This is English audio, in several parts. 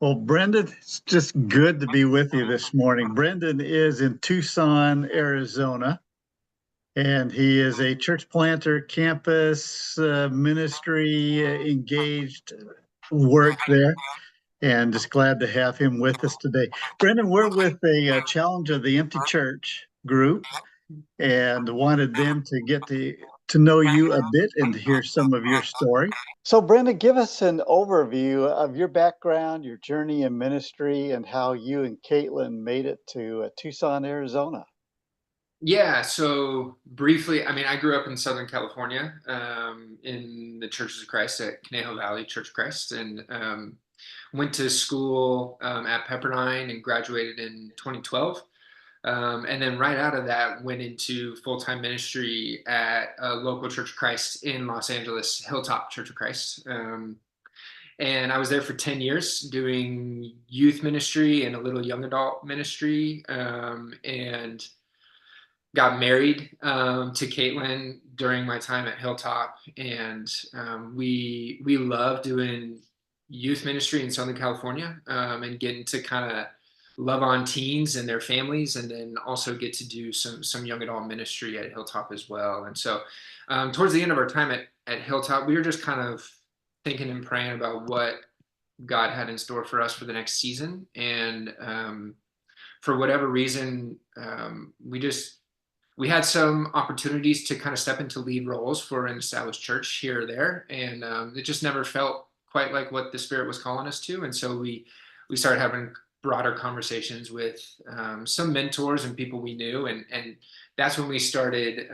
Well, Brendin, it's just good to be with you this morning. Brendin is in Tucson, Arizona, and he is a church planter, campus ministry engaged work there, and just glad to have him with us today. Brendin, we're with a Challenge of the Empty Church group and wanted them to get to know you a bit and to hear some of your story. So, Brenda, give us an overview of your background, your journey in ministry, and how you and Caitlin made it to Tucson, Arizona. Yeah, so briefly, I grew up in Southern California, in the Churches of Christ at Conejo Valley Church of Christ, and went to school at Pepperdine and graduated in 2012. And then right out of that, went into full-time ministry at a local Church of Christ in Los Angeles, Hilltop Church of Christ. And I was there for 10 years doing youth ministry and a little young adult ministry, and got married to Caitlin during my time at Hilltop, and we love doing youth ministry in Southern California, and getting to kind of love on teens and their families, and then also get to do some young adult ministry at Hilltop as well. And so, towards the end of our time at Hilltop, we were just kind of thinking and praying about what God had in store for us for the next season, and for whatever reason, we had some opportunities to kind of step into lead roles for an established church here or there, and it just never felt quite like what the Spirit was calling us to. And so we started having broader conversations with some mentors and people we knew, and that's when we started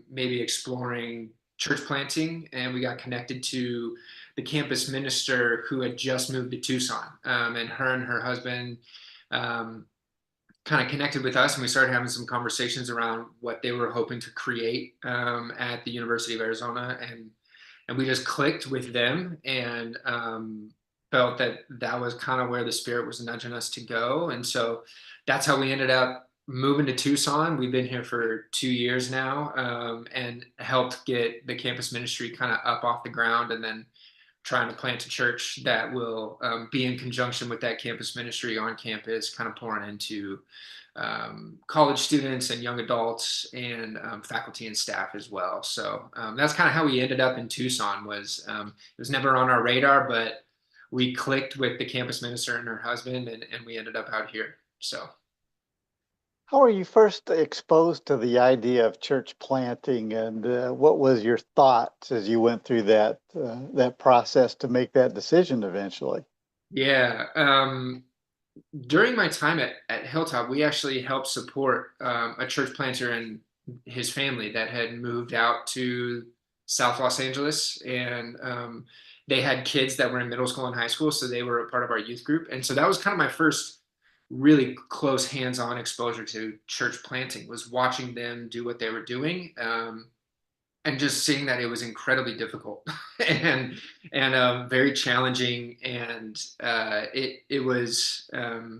maybe exploring church planting, and we got connected to the campus minister who had just moved to Tucson, and her husband kind of connected with us, and we started having some conversations around what they were hoping to create at the University of Arizona, and we just clicked with them, and felt that was kind of where the Spirit was nudging us to go. And so that's how we ended up moving to Tucson. We've been here for 2 years now, and helped get the campus ministry kind of up off the ground, and then trying to plant a church that will be in conjunction with that campus ministry on campus, kind of pouring into college students and young adults, and faculty and staff as well. So that's kind of how we ended up in Tucson. It was never on our radar, but we clicked with the campus minister and her husband, and we ended up out here. So. How were you first exposed to the idea of church planting, and what was your thoughts as you went through that process to make that decision eventually? Yeah. During my time at Hilltop, we actually helped support a church planter and his family that had moved out to South Los Angeles, and they had kids that were in middle school and high school, so they were a part of our youth group. And so that was kind of my first really close hands-on exposure to church planting, was watching them do what they were doing, and just seeing that it was incredibly difficult and very challenging, and it was a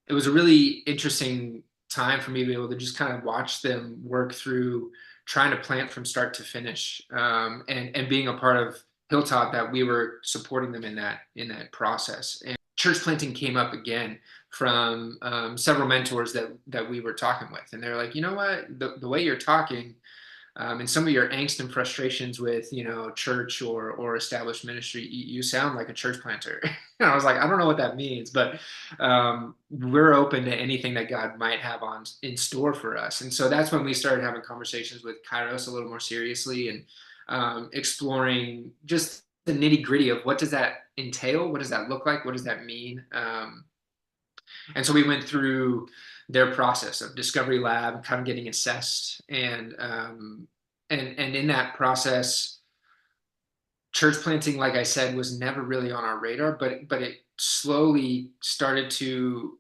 really interesting time for me to be able to just kind of watch them work through trying to plant from start to finish, and being a part of Hilltop, that we were supporting them in that process. And church planting came up again from several mentors that we were talking with, and they're like, you know what, the way you're talking, and some of your angst and frustrations with church or established ministry, you sound like a church planter. And I was like, I don't know what that means, but we're open to anything that God might have in store for us. And so that's when we started having conversations with Kairos a little more seriously, and exploring just the nitty gritty of what does that entail, what does that look like, what does that mean. And so we went through their process of Discovery Lab, kind of getting assessed, and in that process, church planting, like I said, was never really on our radar, but it slowly started to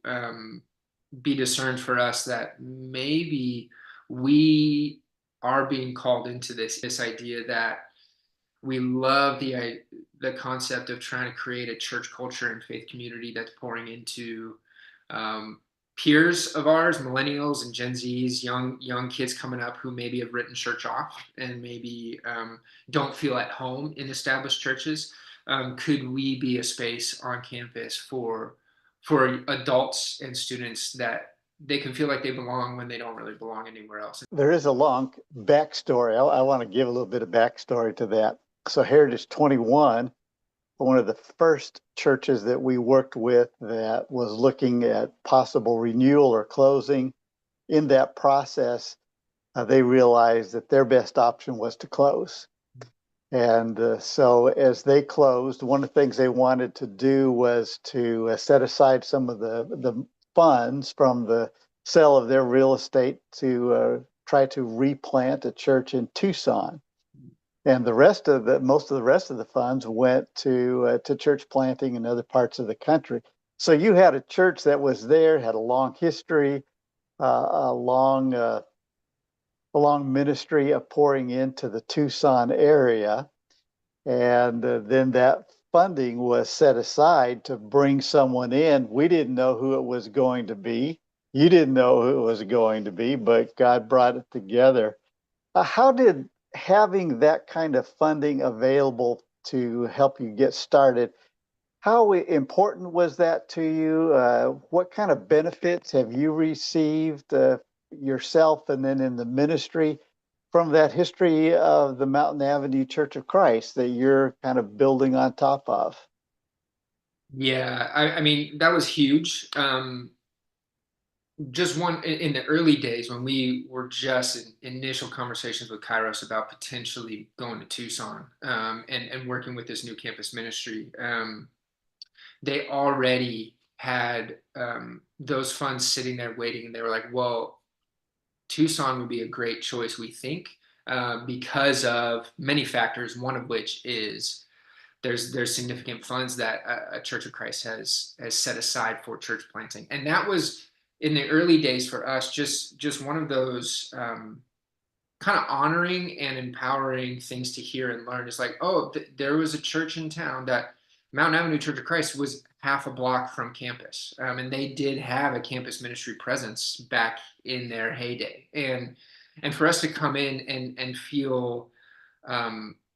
be discerned for us that maybe we are being called into this idea that we love the concept of trying to create a church culture and faith community that's pouring into peers of ours, millennials and Gen Zs, young kids coming up who maybe have written church off and maybe don't feel at home in established churches, could we be a space on campus for adults and students that they can feel like they belong when they don't really belong anywhere else. There is a long backstory. I want to give a little bit of backstory to that. So Heritage21, one of the first churches that we worked with that was looking at possible renewal or closing. In that process, they realized that their best option was to close. And so as they closed, one of the things they wanted to do was to set aside some of the funds from the sale of their real estate to try to replant a church in Tucson. And most of the rest of the funds went to church planting in other parts of the country. So you had a church that was there, had a long history, a long ministry of pouring into the Tucson area. And then that funding was set aside to bring someone in. We didn't know who it was going to be. You didn't know who it was going to be, but God brought it together. How did having that kind of funding available to help you get started, how important was that to you? What kind of benefits have you received yourself and then in the ministry from that history of the Mountain Avenue Church of Christ that you're kind of building on top of? Yeah, I mean, that was huge. Just one in the early days when we were just in initial conversations with Kairos about potentially going to Tucson, and working with this new campus ministry. They already had those funds sitting there waiting, and they were like, well, Tucson would be a great choice, we think, because of many factors, one of which is there's significant funds that a Church of Christ has set aside for church planting. And that was in the early days for us, just one of those kind of honoring and empowering things to hear and learn. It's like, oh, there was a church in town that Mountain Avenue Church of Christ was half a block from campus. And they did have a campus ministry presence back in their heyday. And for us to come in and feel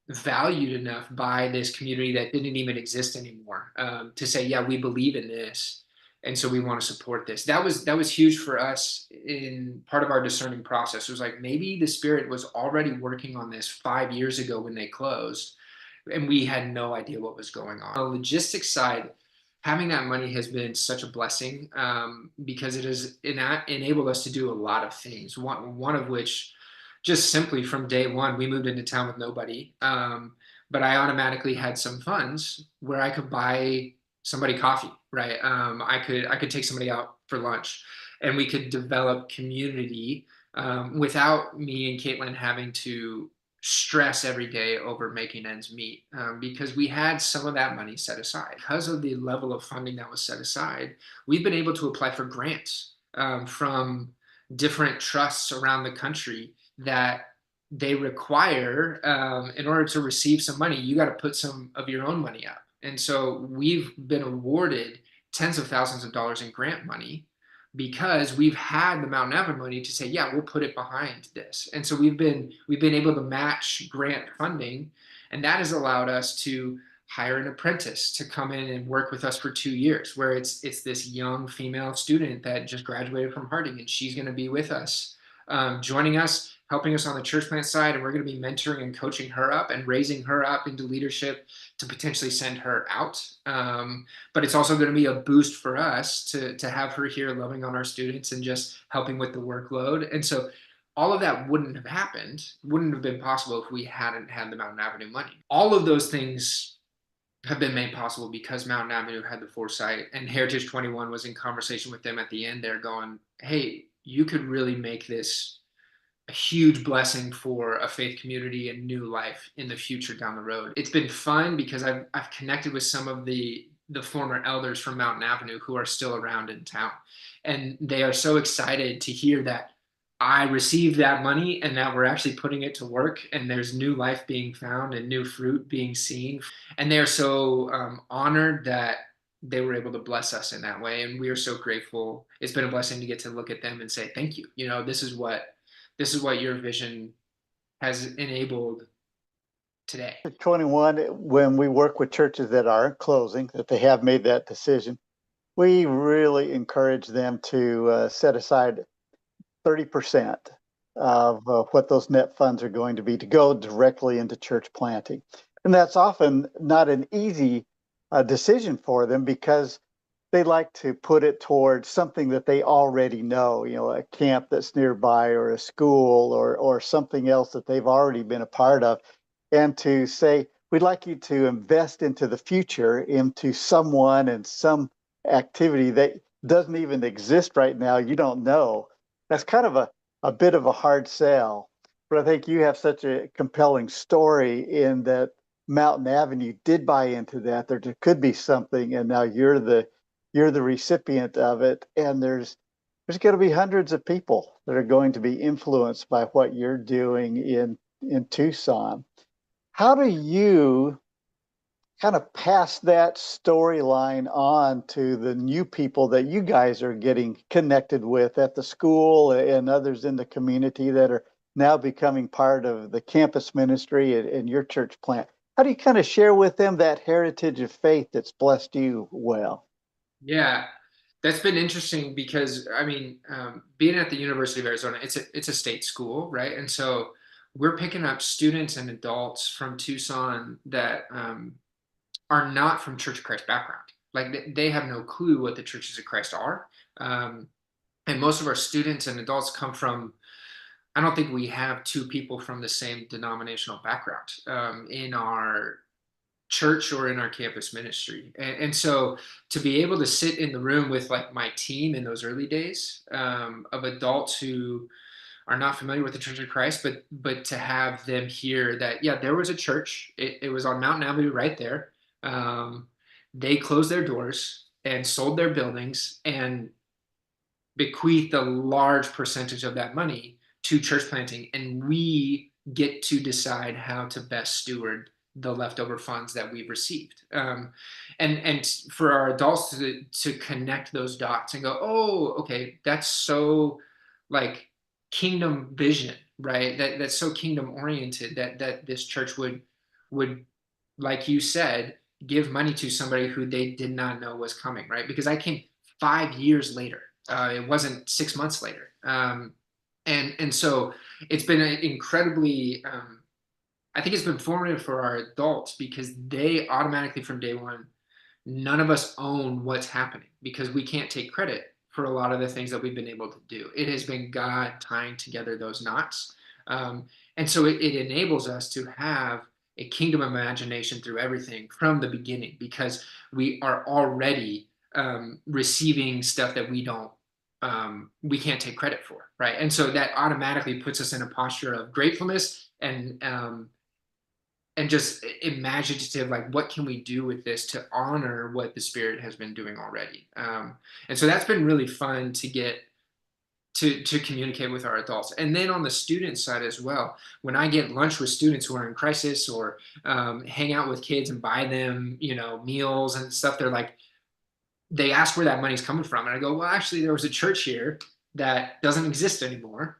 valued enough by this community that didn't even exist anymore, to say, yeah, we believe in this. And so we want to support this. That was huge for us in part of our discerning process. It was like, maybe the Spirit was already working on this 5 years ago when they closed, and we had no idea what was going on. On the logistics side, having that money has been such a blessing, because it has enabled us to do a lot of things. One of which, just simply from day one, we moved into town with nobody. But I automatically had some funds where I could buy somebody coffee, right? I could take somebody out for lunch, and we could develop community without me and Caitlin having to stress every day over making ends meet, because we had some of that money set aside. Because of the level of funding that was set aside, we've been able to apply for grants from different trusts around the country that they require, in order to receive some money, you got to put some of your own money up. And so we've been awarded tens of thousands of dollars in grant money because we've had the Mountain Avenue money to say, yeah, we'll put it behind this. And so we've been able to match grant funding, and that has allowed us to hire an apprentice to come in and work with us for 2 years, where it's this young female student that just graduated from Harding, and she's going to be with us, joining us, helping us on the church plant side, and we're going to be mentoring and coaching her up and raising her up into leadership to potentially send her out. But it's also going to be a boost for us to have her here loving on our students and just helping with the workload. And so all of that wouldn't have been possible if we hadn't had the Mountain Avenue money. All of those things have been made possible because Mountain Avenue had the foresight, and Heritage21 was in conversation with them at the end there going, hey, you could really make this a huge blessing for a faith community and new life in the future down the road. It's been fun because I've connected with some of the former elders from Mountain Avenue who are still around in town. And they are so excited to hear that I received that money and that we're actually putting it to work, and there's new life being found and new fruit being seen. And they are so honored that they were able to bless us in that way. And we are so grateful. It's been a blessing to get to look at them and say, thank you. This is what your vision has enabled today. 21, when we work with churches that are closing, that they have made that decision, we really encourage them to set aside 30% of what those net funds are going to be to go directly into church planting. And that's often not an easy decision for them because they like to put it towards something that they already know, a camp that's nearby or a school or something else that they've already been a part of. And to say, we'd like you to invest into the future, into someone and some activity that doesn't even exist right now, you don't know. That's kind of a bit of a hard sell. But I think you have such a compelling story in that Mountain Avenue did buy into that. There could be something, and now you're the recipient of it, and there's going to be hundreds of people that are going to be influenced by what you're doing in Tucson. How do you kind of pass that storyline on to the new people that you guys are getting connected with at the school and others in the community that are now becoming part of the campus ministry and your church plant? How do you kind of share with them that heritage of faith that's blessed you well? Yeah, that's been interesting because I mean, being at the University of Arizona, it's a state school, right? And so we're picking up students and adults from Tucson that are not from Church of Christ background. Like they have no clue what the Churches of Christ are. Um, and most of our students and adults come from, I don't think we have two people from the same denominational background in our church or in our campus ministry. And so to be able to sit in the room with like my team in those early days of adults who are not familiar with the Church of Christ, but to have them hear that, yeah, there was a church. It was on Mountain Avenue right there. Um, they closed their doors and sold their buildings and bequeathed a large percentage of that money to church planting. And we get to decide how to best steward the leftover funds that we've received. And for our adults to connect those dots and go, oh, okay, that's so like kingdom vision, right? That's so kingdom oriented that this church would, like you said, give money to somebody who they did not know was coming, right? Because I came 5 years later. It wasn't 6 months later. And so it's been incredibly, I think it's been formative for our adults because they automatically from day one, none of us own what's happening because we can't take credit for a lot of the things that we've been able to do. It has been God tying together those knots. And so it enables us to have a kingdom imagination through everything from the beginning because we are already receiving stuff that we can't take credit for, right? And so that automatically puts us in a posture of gratefulness and just imaginative, like what can we do with this to honor what the Spirit has been doing already. And so that's been really fun to get to communicate with our adults. And then on the student side as well, when I get lunch with students who are in crisis or hang out with kids and buy them, meals and stuff, they're like, they ask where that money's coming from. And I go, well, actually, there was a church here that doesn't exist anymore.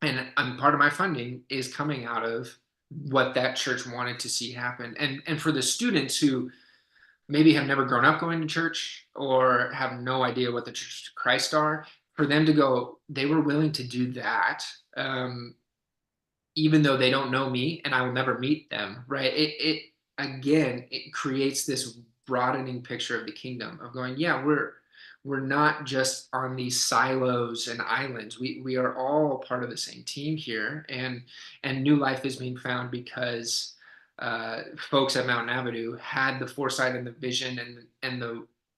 And part of my funding is coming out of what that church wanted to see happen. And for the students who maybe have never grown up going to church or have no idea what the Church of Christ are, for them to go, they were willing to do that, even though they don't know me and I will never meet them, right? It creates this broadening picture of the kingdom of going, yeah, we're not just on these silos and islands. We are all part of the same team here, and new life is being found because folks at Mountain Avenue had the foresight and the vision and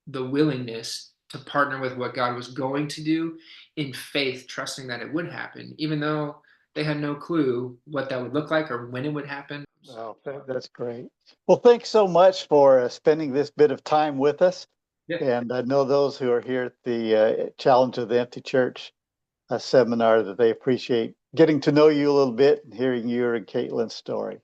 the willingness to partner with what God was going to do in faith, trusting that it would happen, even though they had no clue what that would look like or when it would happen. Oh, that's great. Well, thanks so much for spending this bit of time with us. Yeah. And I know those who are here at the Challenge of the Empty Church seminar that they appreciate getting to know you a little bit and hearing your and Caitlin's story.